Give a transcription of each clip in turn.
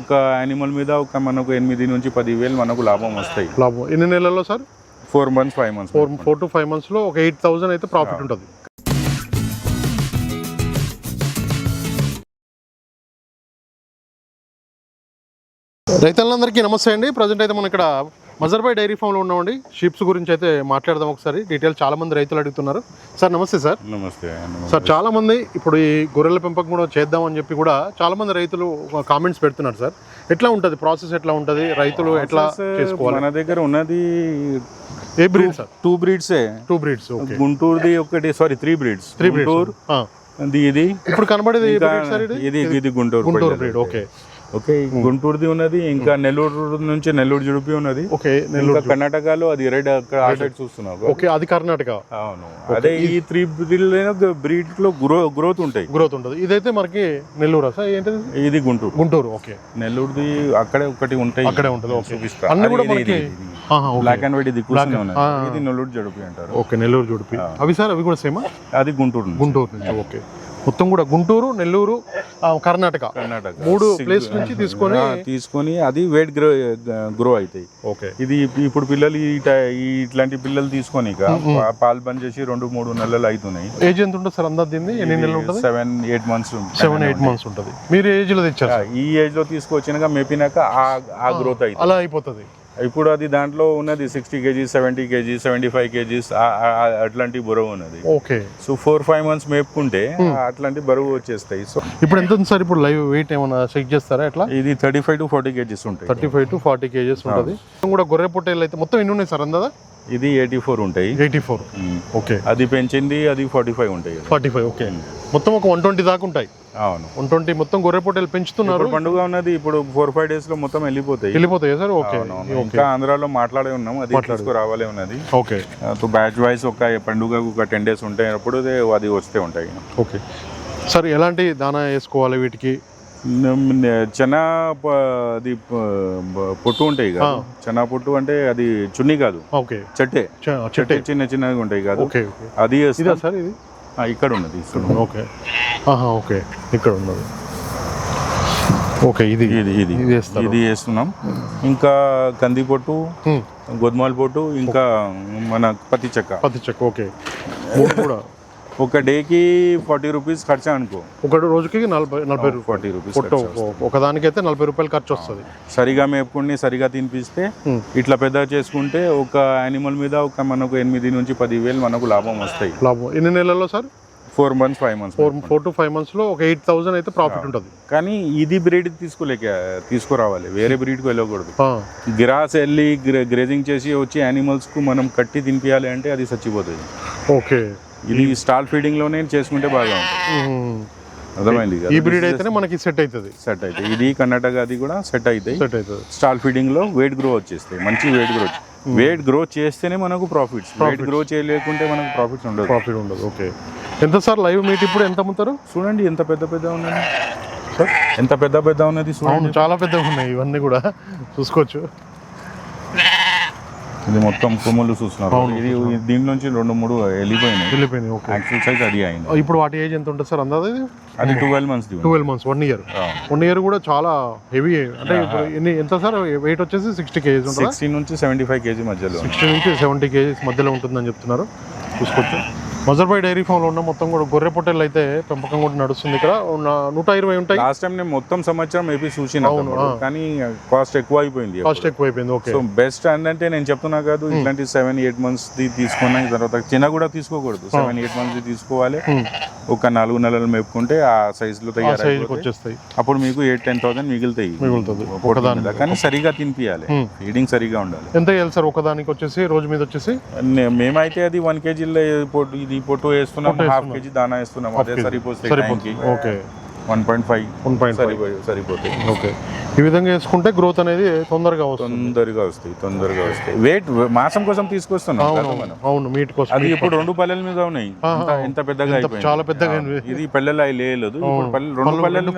ఒక యానిమల్ మీద ఒక మనకు 8 నుంచి 10,000 మనకు లాభం వస్తాయి. లాభం ఎన్ని నెలల్లో sir? 4 months 5 months 4 to 5 months లో ఒక 8,000 అయితే ప్రాఫిట్ ఉంటుంది. రైతులందరికీ నమస్తే అండి. ప్రజెంట్ అయితే మనం ఇక్కడ మజర్బాయ్ డైరీ ఫామ్లో ఉన్నామండి. షీప్స్ గురించి అయితే మాట్లాడదాం ఒకసారి. డీటెయిల్ చాలా మంది రైతులు అడుగుతున్నారు. సార్ నమస్తే సార్. నమస్తే సార్. చాలా మంది ఇప్పుడు ఈ గొర్రెల పెంపకం కూడా చేద్దామని చెప్పి కూడా చాలా మంది రైతులు కామెంట్స్ పెడుతున్నారు సార్. ఎట్లా ఉంటుంది ప్రాసెస్? ఎట్లా ఉంటుంది? రైతులు ఎట్లా చేసుకోవాలి? మన దగ్గర ఉన్నది ఏ బ్రీడ్ సార్? 2 breeds. 2 breeds. గుంటూరుది ఒకటి, సారీ 3 breeds. గుంటూరు ఇది ఇప్పుడు కనబడేది ఇది గుంటూరు బ్రీడ్. Okay okay. గుంటూరుది ఉన్నది, ఇంకా నెల్లూరు నుంచి నెల్లూరు జుడిపి ఉన్నది. ఓకే. నెల్లూరు కర్ణాటకలో అది రెడ్ అక్కడ ఆ సైడ్ చూస్తున్నావు. ఓకే, అది కర్ణాటక. అవును. అదే ఈ 3 బ్రీడ్ లో గ్రోత్ ఉంటుంది. ఇదైతే మనకి నెల్లూరు సార్. ఏంటిది? ఇది గుంటూరు. ఓకే. నెల్లూరుది అక్కడే ఒకటి ఉంటాయి, అక్కడే ఉంటుంది. ఓకే. అన్ని కూడా మనకి బ్లాక్ అండ్ వైట్. ఇది ఇది నెల్లూరు జుడిపి అంటారు. ఓకే, నెల్లూరు జుడిపి. అవి సార్ అవి కూడా సేమా? అది గుంటూరు నుంచి. ఓకే. మొత్తం కూడా గుంటూరు, నెల్లూరు, కర్ణాటక 3 ప్లేస్ నుంచి తీసుకొని అది వెయిట్ గ్రో అవుతాయి. ఓకే. ఇది ఇప్పుడు పిల్లలు ఇట్లాంటి పిల్లలు తీసుకొని పాలు బంద్ చేసి 2-3 నెలలు అవుతున్నాయి. ఏజ్ ఎంత ఉంటుంది సార్ అందా? దీన్ని ఎన్ని నెలలు ఉంటుంది? 7-8 months. 7-8 months ఉంటుంది. మీరు ఏజ్ లో తెచ్చారు? ఈ ఏజ్ లో తీసుకొచ్చినాక మేపినాక ఆ గ్రోత్ అయితే అలా అయిపోతుంది. ఇప్పుడు అది దాంట్లో ఉన్నది 60 kgs, 70 kgs, 75 kgs అట్లాంటి బరువు ఉన్నది. ఓకే. సో 4-5 months మేపుకుంటే అట్లాంటి బరువు వచ్చేస్తాయి. సో ఇప్పుడు ఎంత ఉంది సార్? ఇప్పుడు లైవ్ వెయిట్ ఏమైనా చెక్ చేస్తారా? ఎట్లా? ఇది 35 to 40 kgs ఉంటాయి. 35 to 40 kgs ఉంటుంది. కూడా గొర్రె పొట్టేలు అయితే మొత్తం ఎన్ని ఉన్నాయి సార్ అందా? ఇది 84 ఉంటాయి. 84. ఓకే. అది పెంచింది అది 45 ఉంటాయి. 45. ఓకే. మొత్తం ఒక 120 దాకా ఉంటాయి. అవును, 120 మొత్తం గొర్రె పొట్టేలు పెంచుతున్నారు. పండుగ ఉన్నది ఇప్పుడు 4-5 days లో మొత్తం వెళ్ళిపోతాయి సార్. ఓకే. ఇంకా ఆంధ్రాలో మాట్లాడే ఉన్నాం, అది తీసుకురావాలే ఉన్నది. ఓకే. బ్యాచ్ వైజ్ ఒక పండుగకు ఒక 10 days ఉంటాయి, అప్పుడు అది వస్తే ఉంటాయి. Okay sir. ఎలాంటి దానా వేసుకోవాలి వీటికి? చెనా అది పొట్టు ఉంటాయి కదా. చెనా పొట్టు అంటే అది చున్నీ కాదు. ఓకే. చెట్టే చిన్నగా ఉంటాయి కాదు. అది సార్ ఇది ఇక్కడ ఉన్నది. ఓకే. ఓకే, ఇక్కడ ఉన్నది. ఓకే. ఇది వేస్తున్నాం. ఇంకా కంది పొట్టు, గోధుమల పొట్టు, ఇంకా మన పత్తి చెక్క. ఓకే. కూడా ఒక డేకి 40 రూపీస్ ఖర్చు అనుకో. ఒక రోజుకి 40 రూపీస్. ఒకదానికైతే 40 రూపాయలు ఖర్చు వస్తుంది. సరిగా మేపుకుని సరిగా తినిపిస్తే ఇట్లా పెద్ద చేసుకుంటే ఒక యానిమల్ మీద ఒక మనకు 8 నుంచి 10,000 మనకు లాభం వస్తాయి. లాభం ఎన్ని నెలల్లో sir? 4 months 5 months. 4 to 5 months లో ఒక 8,000 అయితే ప్రాఫిట్ ఉంటుంది. కానీ ఇది బ్రీడ్ తీసుకురావాలి, వేరే బ్రీడ్కి వెళ్ళకూడదు. గ్రాస్ వెళ్ళి గ్రేజింగ్ చేసి వచ్చి యానిమల్స్ కు మనం కట్టి తినిపించాలి అంటే అది చచ్చిపోతుంది. ఓకే. ఇది స్టాల్ ఫీడింగ్ లోనే చేసుకుంటే బాగా ఉంటుంది. అర్థమైంది. ఈ బ్రీడ్ అయితేనే మనకి సెట్ అవుతుంది. ఇది కర్ణాటక అది కూడా సెట్ అవుతాయి. స్టాల్ ఫీడింగ్ లో వెయిట్ గ్రో వచ్చేస్తాయి. మంచి వెయిట్ గ్రో చేస్తేనే మనకు ప్రాఫిట్స్. వెయిట్ గ్రో చేయలేకుంటే మనకు ప్రాఫిట్ ఉండదు. ఓకే. ఎంత సార్ లైవ్ మీట్ ఇప్పుడు ఎంత అమ్ముతారు? చూడండి ఎంత పెద్ద ఉన్నది సార్. ఎంత పెద్ద ఉన్నది చూడండి. చాలా పెద్దగా ఉన్నాయి ఇవన్నీ కూడా చూసుకోవచ్చు. ఇది మొత్తం కొమ్ములు చూస్తున్నారు. ఇది దీని నుంచి 2-3 వెళ్ళిపోయినాయి. యాక్చువల్ సైజ్ అది అయింది. ఇప్పుడు వాటి ఏజ్ ఎంత ఉంటుంది సార్ అందాది? అది 12 months. 1 year. 1 year కూడా చాలా హెవీ. అంటే ఎంత సార్ వెయిట్ వచ్చేసి 60 kgs ఉంటుంది. 60 నుంచి 75 kg మధ్యలో. 60 నుంచి 70 kgs మధ్యలో ఉంటుందని చెప్తున్నారు. చూసుకోవచ్చు. మజర్బాయ్ డైరీ ఫామ్ లో ఉన్న మొత్తం కూడా గొర్రె పొట్టేలు అయితే పెంపకం కూడా నడుస్తుంది. ఇక్కడ 120 ఉంటాయి. లాస్ట్ టైం నేను మొత్తం సంవత్సరం మేబీ చూసిన, కానీ కాస్ట్ ఎక్కువ అయిపోయింది. ఓకే. సో బెస్ట్ అంటే నేను చెప్తున్నా కాదు, ఇట్లాంటి 7-8 months తీసుకున్న తర్వాత చిన్న కూడా తీసుకోకూడదు. 7-8 months తీసుకోవాలి. ఒక 4 నెలలు మేపుకుంటే ఆ సైజ్ లో వచ్చేస్తాయి. అప్పుడు మీకు 8-10,000 మిగులుతుంది. కానీ సరిగా తినిపియాలి, ఫీడింగ్ సరిగా ఉండాలి. ఎంత వేయాలి సార్ ఒకదానికి వచ్చేసి రోజు మీద వచ్చేసి? మేమైతే అది 1 kg ఇది పొట్టు వేస్తున్నాం, 1/2 kg దానా వేస్తున్నాం. అదే సరిపోతుంది. 1.5 సరిపోతాయి. ఓకే. ఈ విధంగా వేసుకుంటే గ్రోత్ అనేది తొందరగా వస్తాయి. వెయిట్ మాసం కోసం తీసుకొస్తున్నాం. అవును, మీట్ కోసం. అది ఇప్పుడు 2 పల్లెల మీద ఉన్నాయి. ఎంత పెద్దగా అయిపోయింది. చాలా పెద్దగా. ఇది పల్లెలు లేదు, 2 పల్లెలు.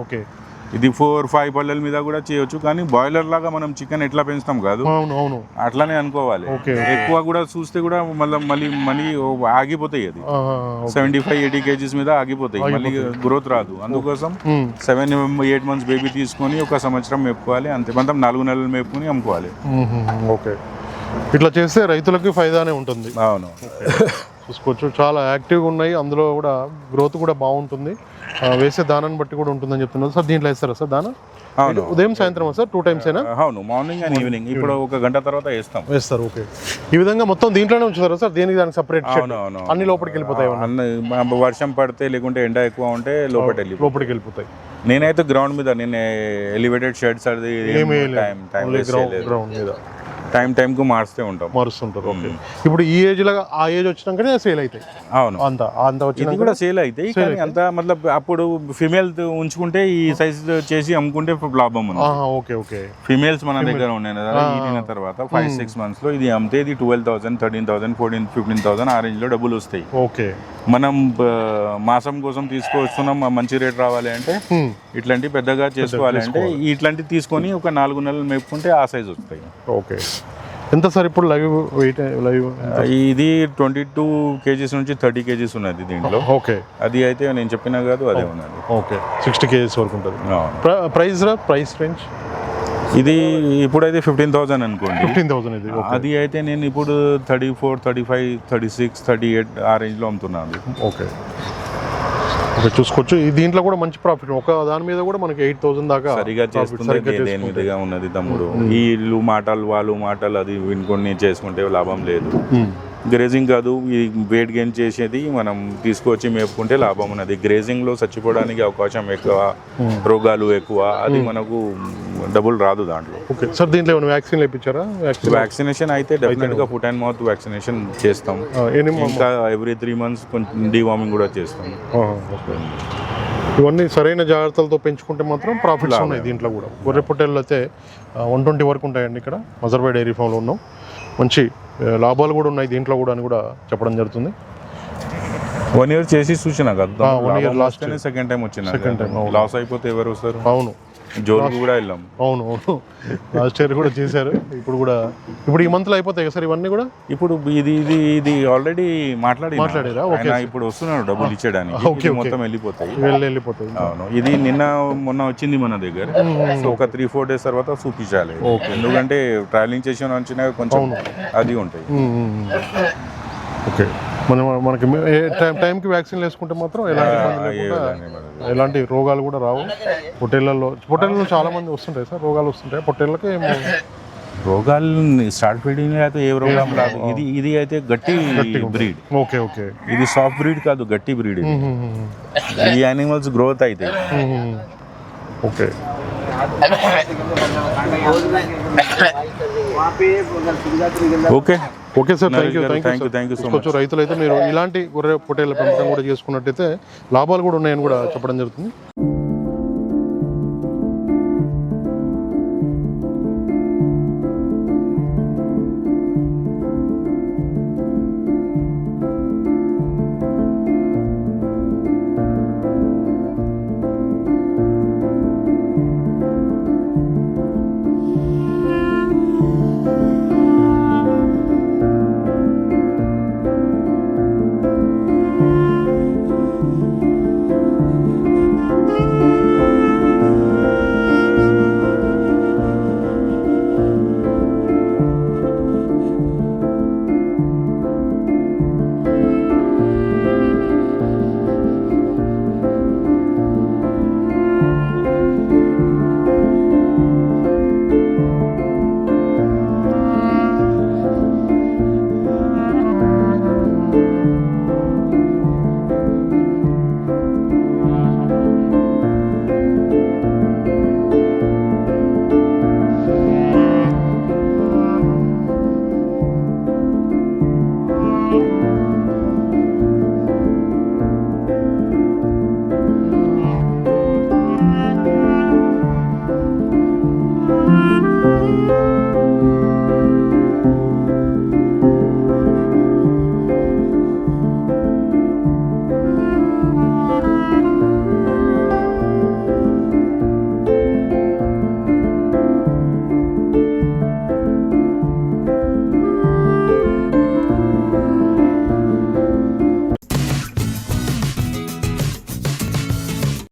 ఓకే. ఇది 4-5 పళ్ళల మీద కూడా చేయొచ్చు, కానీ బాయిలర్ లాగా మనం చికెన్ ఎట్లా పెంచుతాం కాదు, అవును అట్లానే అనుకోవాలి. ఎక్కువ కూడా చూస్తే కూడా మళ్ళీ ఆగిపోతాయి. అది 75-80 కేజీస్ మీద ఆగిపోతాయి, మళ్ళీ గ్రోత్ రాదు. అందుకోసం 7-8 మంత్స్ బేబీ తీసుకొని 1 సంవత్సరం మేపుకోవాలి, అంతే. మనం 4 నెలలు మేపుకొని అమ్ముకోవాలి. ఓకే, ఇట్లా చేస్తే రైతులకి ఫైదానే ఉంటుంది. అవును, చూసుకోవచ్చు, చాలా యాక్టివ్గా ఉన్నాయి, అందులో కూడా గ్రోత్ కూడా బాగుంటుంది. వేసే దానాన్ని బట్టి కూడా ఉంటుందని చెప్తున్నారు సార్. దీంట్లో వేస్తారా సార్ దానా? అవును, ఉదయం సాయంత్రం సార్ 2 times అయినా? అవును, మార్నింగ్ అండ్ ఈవినింగ్. ఇప్పుడు 1 గంట తర్వాత వేస్తారు. ఓకే, ఈ విధంగా మొత్తం దీంట్లోనే ఉంచుతారా సార్? దానికి సపరేట్ అవును, అన్ని లోపలికి వెళ్ళిపోతాయి? వర్షం పడితే లేకుంటే ఎండ ఎక్కువ ఉంటే లోపలికి వెళ్ళిపోతాయి. నేనైతే గ్రౌండ్ మీద, నేను ఎలివేటెడ్ షెడ్స్ అది గ్రౌండ్ మీద టైంకు మారుస్తుంటారు. ఓకే, ఇప్పుడు ఈ ఏజ్ లాగా ఆ ఏజ్ వచ్చినాకనే సేల్ అవుతాయి. అవును, అంత వచ్చినా కూడా సేల్ అవుతాయి, కానీ అంత మతలబ్ అప్పుడు ఫిమేల్ ఉంచుకుంటే ఈ సైజ్ చేసి అమ్ముకుంటే లాభం ఉంది. ఓకే, ఫిమేల్స్ మన దగ్గర ఉన్నాయి కదా, ఈనిన తర్వాత 5-6 months లో ఇది అమ్మితే ఇది 12,000, 13,000, 14,000, 15,000 ఆ రేంజ్ లో డబ్బులు వస్తాయి. ఓకే, మనం మాసం కోసం తీసుకొస్తున్నాం, మంచి రేట్ రావాలి అంటే ఇట్లాంటి పెద్దగా చేసుకోవాలి అంటే ఇట్లాంటి తీసుకొని 4 నెలలు మేపుకుంటే ఆ సైజ్ వస్తాయి. ఓకే, ఎంత సార్ ఇప్పుడు వెయిట్? ఇది 22 kgs నుంచి 30 kgs ఉన్నది దీంట్లో. ఓకే, అది అయితే నేను చెప్పినా కాదు, అదే ఉన్నది. ఓకే, 60 kgs వరకు ఉంటుంది. ప్రైస్ రేంజ్ ఇది ఇప్పుడైతే 15,000 అనుకోండి. 15,000 ఇది. అది అయితే నేను ఇప్పుడు 34, 35, 36, 38 ఆ రేంజ్లో అమ్ముతున్నాను. ఓకే, చూసుకోవచ్చు, దీంట్లో కూడా మంచి ప్రాఫిట్. ఒక దాని మీద కూడా మనకి 8,000 దాకా సరిగా చేస్తుంది. దేని మీదగా ఉన్నది తమ్ముడు, ఈ ఇల్లు మాటలు వాళ్ళు మాటలు అది వినుకొని చేసుకుంటే లాభం లేదు. గ్రేజింగ్ కాదు, ఈ వెయిట్ గెయిన్ చేసేది మనం తీసుకొచ్చి మేపుకుంటే లాభం ఉన్నది. గ్రేజింగ్లో చచ్చిపోవడానికి అవకాశం ఎక్కువ, రోగాలు ఎక్కువ, అది మనకు డబుల్ రాదు దాంట్లో. ఓకే సార్, దీంట్లో ఏమైనా వ్యాక్సిన్ ఇప్పించారా? వ్యాక్సినేషన్ అయితే డెఫినెట్గా ఫుట్ అండ్ మౌత్ వ్యాక్సినేషన్ చేస్తాం. ఇంకా ఎవ్రీ 3 months కొంచెం డీవార్మింగ్ కూడా చేస్తాం. ఇవన్నీ సరైన జాగ్రత్తలతో పెంచుకుంటే మాత్రం ప్రాఫిట్స్ ఉన్నాయి దీంట్లో కూడా. గొర్రె పొట్టేళ్ళు అయితే 120 వరకు ఉంటాయండి. ఇక్కడ మజర్బాయ్ డైరీ ఫామ్లో ఉన్నాం. మంచి లాభాలు కూడా ఉన్నాయి దీంట్లో కూడా అని కూడా చెప్పడం జరుగుతుంది. 1 year చేసి చూసినా కదా, 1 year లాస్ట్ సెకండ్ టైం వచ్చిన లాస్ అయిపోతే ఎవరు వస్తారు? అవును, జోలికి కూడా వెళ్ళాం. అవును, లాస్ట్ ఇయర్ కూడా చేశారు. ఇప్పుడు ఈ మంత్లో అయిపోతాయి సార్ ఇవన్నీ కూడా. ఇప్పుడు ఇది ఆల్రెడీ మాట్లాడారా? ఇప్పుడు వస్తున్నాడు డబ్బులు ఇచ్చేయడానికి, మొత్తం వెళ్ళిపోతాయి. అవును, ఇది మొన్న వచ్చింది మన దగ్గర. సో ఒక 3-4 days తర్వాత చూపించాలి, ఎందుకంటే ట్రావెలింగ్ చేసి వచ్చినా కొంచెం అది ఉంటాయి. ఓకే, మనకి టైంకి వ్యాక్సిన్ వేసుకుంటే మాత్రం ఎలాంటి రోగాలు కూడా రావు. పొట్టేళ్ళలో చాలా మంది వస్తుంటాయి సార్, రోగాలు వస్తుంటాయి పొట్టేళ్ళకి. రోగాలు స్టార్ట్ ఫీడింగ్ అయితే ఏ రోగం రాదు. ఇది అయితే గట్టి బ్రీడ్. ఓకే, ఇది సాఫ్ట్ బ్రీడ్ కాదు, గట్టి బ్రీడ్. ఈ యానిమల్స్ గ్రోత్ అయితే. Okay, okay sir, thank you so much. రైతులు అయితే మీరు ఇలాంటి గొర్రె పొట్టేళ్ల పెంపకం కూడా చేసుకున్నట్టయితే లాభాలు కూడా ఉన్నాయని కూడా చెప్పడం జరుగుతుంది.